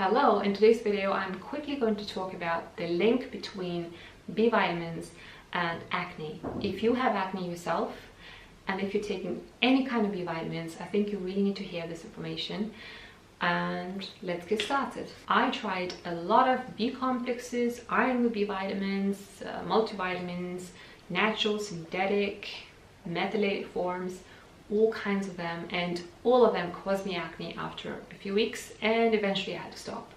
Hello, in today's video I'm quickly going to talk about the link between B vitamins and acne. If you have acne yourself and if you're taking any kind of B vitamins, I think you really need to hear this information. And let's get started. I tried a lot of B complexes, iron with B vitamins, multivitamins, natural, synthetic, methylated forms, all kinds of them, and all of them caused me acne after a few weeks, and eventually I had to stop.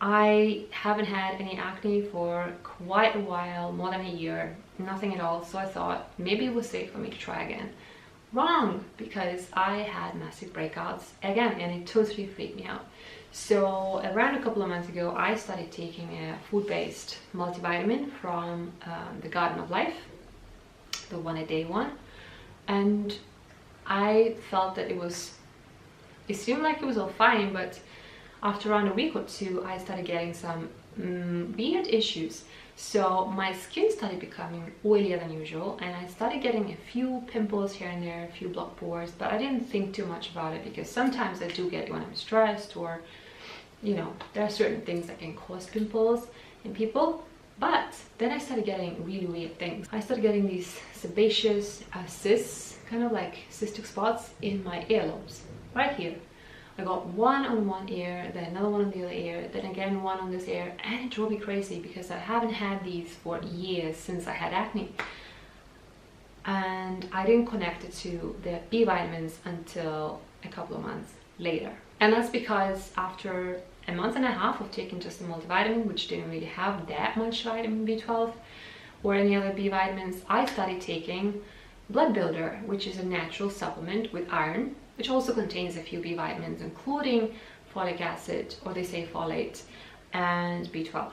I haven't had any acne for quite a while, more than a year, nothing at all, so I thought maybe it was safe for me to try again. Wrong, because I had massive breakouts again and it totally freaked me out. So around a couple of months ago I started taking a food-based multivitamin from the Garden of Life, the one a day one, and I felt that it seemed like it was all fine, but after around a week or two I started getting some weird issues. So my skin started becoming oilier than usual and I started getting a few pimples here and there, a few blocked pores, but I didn't think too much about it because sometimes I do get it when I'm stressed, or you know, there are certain things that can cause pimples in people. But then I started getting really weird things. I started getting these sebaceous cysts, kind of like cystic spots in my earlobes, right here. I got one on one ear, then another one on the other ear, then again one on this ear, and it drove me crazy because I haven't had these for years since I had acne. And I didn't connect it to the B vitamins until a couple of months later. And that's because after a month and a half of taking just a multivitamin, which didn't really have that much vitamin B12 or any other B vitamins, I started taking Blood Builder, which is a natural supplement with iron, which also contains a few B vitamins, including folic acid, or they say folate, and B12.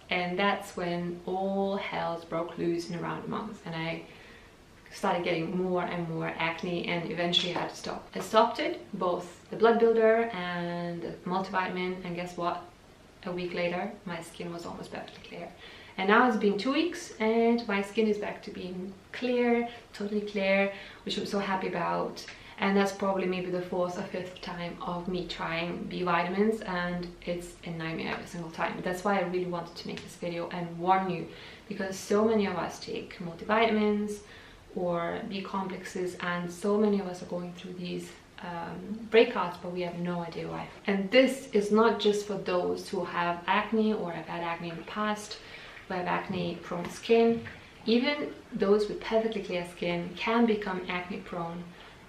And that's when all hell broke loose in around a month, and I started getting more and more acne, and eventually I had to stop. I stopped it, both the Blood Builder and the multivitamin, and guess what? A week later, my skin was almost perfectly clear. And now it's been 2 weeks and my skin is back to being clear, totally clear, which I'm so happy about. And that's probably maybe the 4th or 5th time of me trying B vitamins, and it's a nightmare every single time. That's why I really wanted to make this video and warn you, because so many of us take multivitamins or B complexes, and so many of us are going through these breakouts, but we have no idea why. And this is not just for those who have acne or have had acne in the past, who have acne prone skin. Even those with perfectly clear skin can become acne prone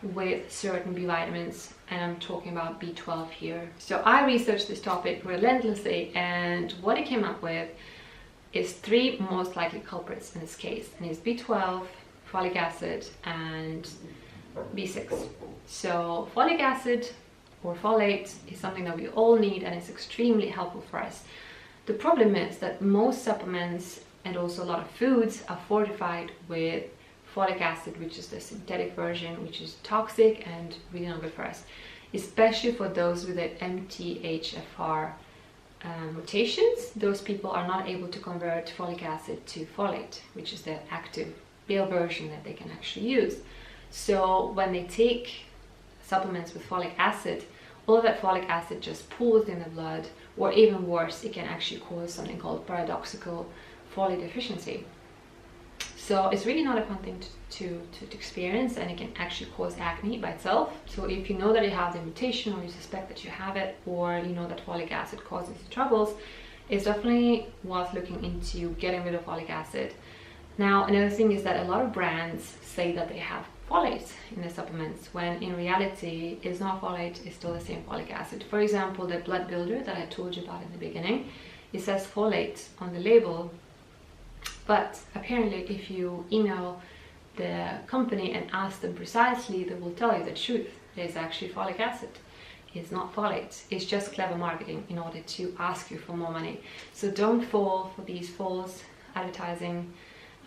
with certain B vitamins, and I'm talking about B12 here. So I researched this topic relentlessly, and what I came up with is 3 most likely culprits in this case, and it's B12, folic acid, and B6. So folic acid or folate is something that we all need and it's extremely helpful for us. The problem is that most supplements and also a lot of foods are fortified with folic acid, which is the synthetic version, which is toxic and really not good for us, especially for those with the MTHFR mutations. Those people are not able to convert folic acid to folate, which is the active pale version that they can actually use. So when they take supplements with folic acid, all of that folic acid just pools in the blood, or even worse, it can actually cause something called paradoxical folate deficiency. So it's really not a fun thing to experience, and it can actually cause acne by itself. So if you know that you have the mutation, or you suspect that you have it, or you know that folic acid causes you troubles, it's definitely worth looking into getting rid of folic acid. Now, another thing is that a lot of brands say that they have folate in the supplements, when in reality it's not folate, it's still the same folic acid. For example, the Blood Builder that I told you about in the beginning, it says folate on the label, but apparently if you email the company and ask them precisely, they will tell you the truth. There's actually folic acid. It's not folate. It's just clever marketing in order to ask you for more money. So don't fall for these false advertising,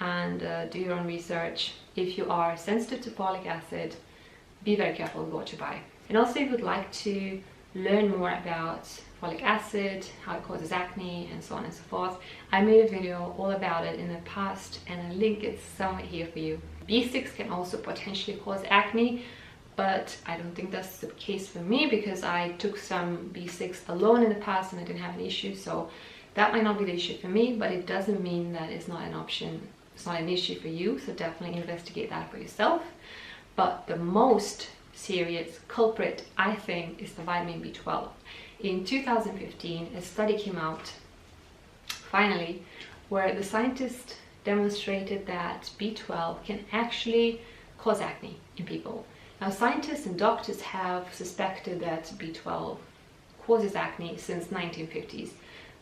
and do your own research. If you are sensitive to folic acid, be very careful with what you buy. And also, if you would like to learn more about folic acid, how it causes acne, and so on and so forth, I made a video all about it in the past, and I'll link it somewhere here for you. B6 can also potentially cause acne, but I don't think that's the case for me because I took some B6 alone in the past and I didn't have an issue. So that might not be the issue for me, but it doesn't mean that it's not an option. It's not an issue for you, so definitely investigate that for yourself. But the most serious culprit, I think, is the vitamin B12. In 2015, a study came out, finally, where the scientists demonstrated that B12 can actually cause acne in people. Now, scientists and doctors have suspected that B12 causes acne since 1950s,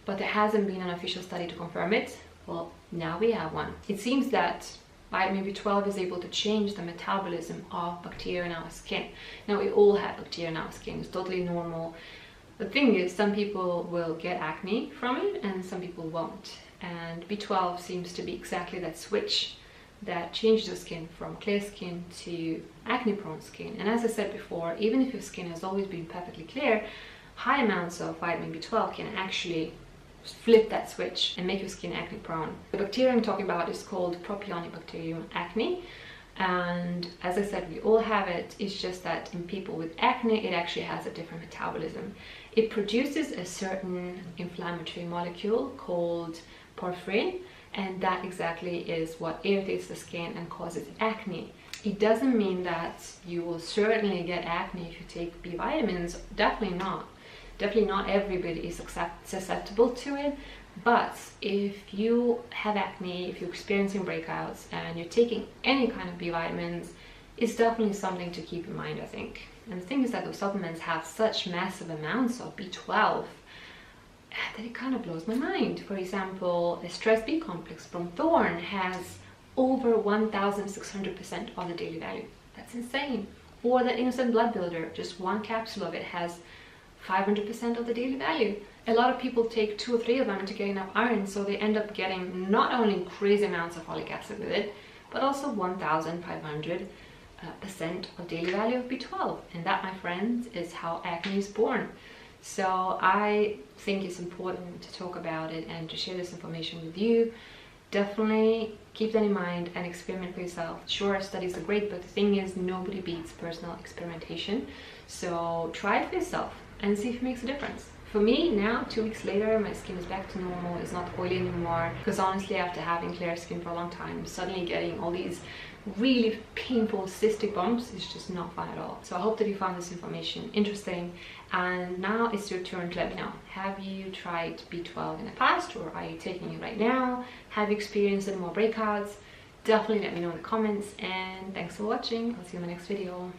but there hasn't been an official study to confirm it. Well, now we have one. It seems that vitamin B12 is able to change the metabolism of bacteria in our skin. Now, we all have bacteria in our skin. It's totally normal. The thing is, some people will get acne from it and some people won't. And B12 seems to be exactly that switch that changes the skin from clear skin to acne-prone skin. And as I said before, even if your skin has always been perfectly clear, high amounts of vitamin B12 can actually flip that switch and make your skin acne prone. The bacteria I'm talking about is called Propionibacterium acne, and as I said, we all have it. It's just that in people with acne, it actually has a different metabolism. It produces a certain inflammatory molecule called porphyrin, and that exactly is what irritates the skin and causes acne. It doesn't mean that you will certainly get acne if you take B vitamins. Definitely not. Definitely not everybody is susceptible to it, but if you have acne, if you're experiencing breakouts and you're taking any kind of B vitamins, it's definitely something to keep in mind, I think. And the thing is that those supplements have such massive amounts of B12 that it kind of blows my mind. For example, a stress B complex from Thorne has over 1,600% of the daily value. That's insane. Or the Innocent Blood Builder, just one capsule of it has 500% of the daily value. A lot of people take 2 or 3 of them to get enough iron, so they end up getting not only crazy amounts of folic acid with it, but also 1,500% of daily value of B12. And that, my friends, is how acne is born. So I think it's important to talk about it and to share this information with you. Definitely keep that in mind and experiment for yourself. Sure, studies are great, but the thing is, nobody beats personal experimentation. So try it for yourself and see if it makes a difference. For me, now, 2 weeks later, my skin is back to normal. It's not oily anymore. Because honestly, after having clear skin for a long time, suddenly getting all these really painful cystic bumps is just not fun at all. So I hope that you found this information interesting. And now it's your turn to let me know. Have you tried B12 in the past, or are you taking it right now? Have you experienced any more breakouts? Definitely let me know in the comments. And thanks for watching. I'll see you in the next video.